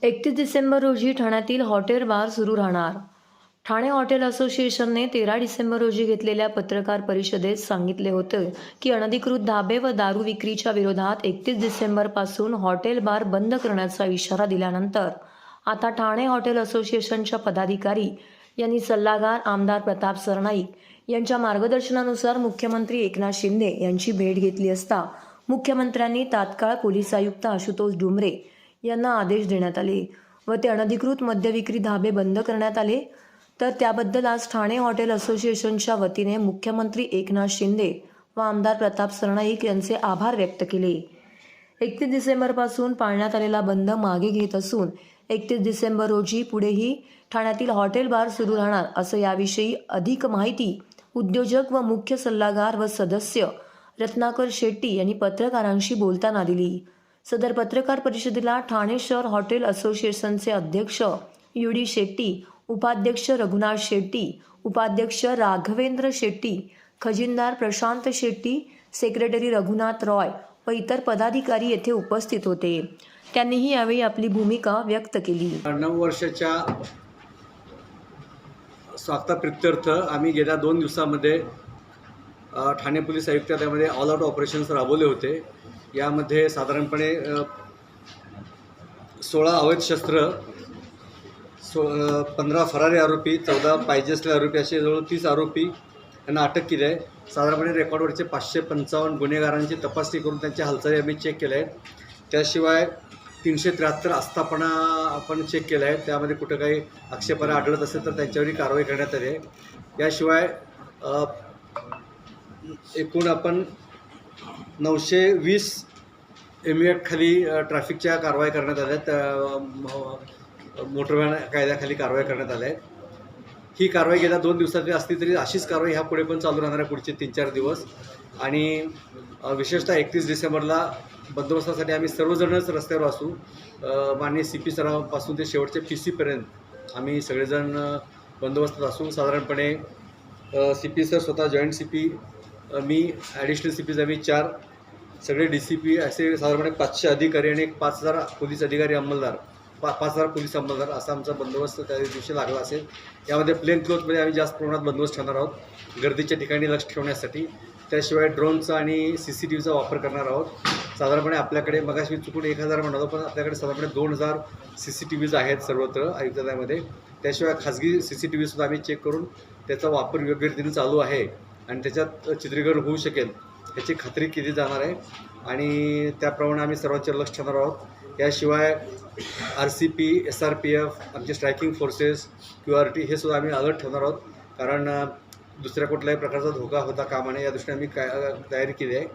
31 डिसेंबर रोजी ठाण्यातील hotel bar सुरू राहणार. ठाणे हॉटेल असोसिएशनने 13 डिसेंबर रोजी घेतलेल्या पत्रकार परिषदेत सांगितले होते की अनधिकृत धाबे व दारू विक्रीच्या विरोधात 31 डिसेंबरपासून हॉटेल बार बंद करण्याचा इशारा दिल्यानंतर आता ठाणे हॉटेल असोसिएशनच्या पदाधिकारी यांनी सल्लागार आमदार प्रताप सरनाईक यांच्या मार्गदर्शनानुसार मुख्यमंत्री एकनाथ शिंदे यांची भेट घेतली असता मुख्यमंत्र्यांनी तात्काळ पोलीस आयुक्त आशुतोष डुमरे यांना आदेश देण्यात आले व ते अनधिकृत मद्यविक्री धाबे बंद करण्यात आले. तर त्याबद्दल आज ठाणे हॉटेल असोसिएशनच्या वतीने मुख्यमंत्री एकनाथ शिंदे व आमदार प्रताप सरनाईक यांचे आभार व्यक्त केले. 31 डिसेंबरपासून पाळण्यात आलेला बंद मागे घेत असून 31 डिसेंबर रोजी पुढेही ठाण्यातील हॉटेल बार सुरू राहणार असं याविषयी अधिक माहिती उद्योजक व मुख्य सल्लागार व सदस्य रत्नाकर शेट्टी यांनी पत्रकारांशी बोलताना दिली. सदर पत्रकार परिषदेला ठाणे शहर हॉटेल असोसिएशनचे अध्यक्ष UD शेट्टी, उपाध्यक्ष रघुनाथ शेट्टी, उपाध्यक्ष राघवेंद्र शेट्टी, खजिनदार प्रशांत शेट्टी, सेक्रेटरी रघुनाथ रॉय व इतर पदाधिकारी येथे उपस्थित होते. त्यांनीही यावेळी आपली भूमिका व्यक्त केली. 9 वर्षाच्या स्वागताप्रित्यर्थ आम्ही गेल्या 2 दिवसामध्ये ठाणे पोलीस आयुक्तालयामध्ये ऑल आउट ऑपरेशन्स राबवले होते. यामध्ये साधारणपणे 16 अवैध शस्त्र, 15 फरारी आरोपी, 14 पाहिजे असलेले आरोपी असे जवळ 30 आरोपी यांना अटक केली आहे. साधारणपणे रेकॉर्डवरचे 555 गुन्हेगारांची तपासणी करून त्यांच्या हालचाली आम्ही चेक केल्या आहेत. त्याशिवाय 373 आस्थापना आपण चेक केल्या आहेत. त्यामध्ये कुठं काही आक्षेपार्ह आढळत असेल तर त्यांच्यावरही कारवाई करण्यात आली आहे. याशिवाय एकूण आपण 920 MVAct खाली ट्रॅफिकच्या कारवाई करण्यात आल्या आहेत. मोटर व्हॅन कायद्याखाली कारवाई करण्यात आल्या आहेत. ही कारवाई गेल्या 2 दिवसाची असली तरी अशीच कारवाई ह्यापुढे पण चालू राहणार आहे पुढचे 3-4 दिवस. आणि विशेषतः 31 डिसेंबरला बंदोबस्तासाठी आम्ही सर्वजणच रस्त्यावर असू. माननीय CP सरांपासून ते शेवटचे PC पर्यंत आम्ही सगळेजण बंदोबस्तात असू. साधारणपणे CP सर स्वतः जॉईंट CP, मी ॲडिशनल CPज आम्ही 4, सगळे DCP असे साधारणपणे 500 अधिकारी आणि 5000 पोलीस अधिकारी अंमलदार, 5000 पोलीस अंमलदार असा आमचा बंदोबस्त त्या दिवशी लागला असेल. यामध्ये प्लेन क्लोथमध्ये आम्ही जास्त प्रमाणात बंदोबस्त ठेवणार आहोत गर्दीच्या ठिकाणी लक्ष ठेवण्यासाठी. त्याशिवाय ड्रोनचा आणि CCTVचा वापर करणार आहोत. साधारणपणे आपल्याकडे मगाशी मी चुकून 1000 म्हणालो, पण आपल्याकडे साधारणपणे 2000 CCTVज आहेत सर्वत्र आयुक्तालयामध्ये. त्याशिवाय खाजगी CCTVसुद्धा आम्ही चेक करून त्याचा वापर योग्य रीतीने चालू आहे आणि त्याच्यात चित्रीकरण होऊ शकेल याची खात्री केली जाणार आहे आणि त्याप्रमाणे आम्ही सर्वांचे लक्ष ठेवणार आहोत. याशिवाय RCP, SRPF, आमचे स्ट्रायकिंग फोर्सेस, QRT हे सुद्धा आम्ही अलर्ट ठेवणार आहोत. कारण दुसऱ्या कुठल्याही प्रकारचा धोका होता कामा नये या दृष्टीने आम्ही तयारी केली आहे.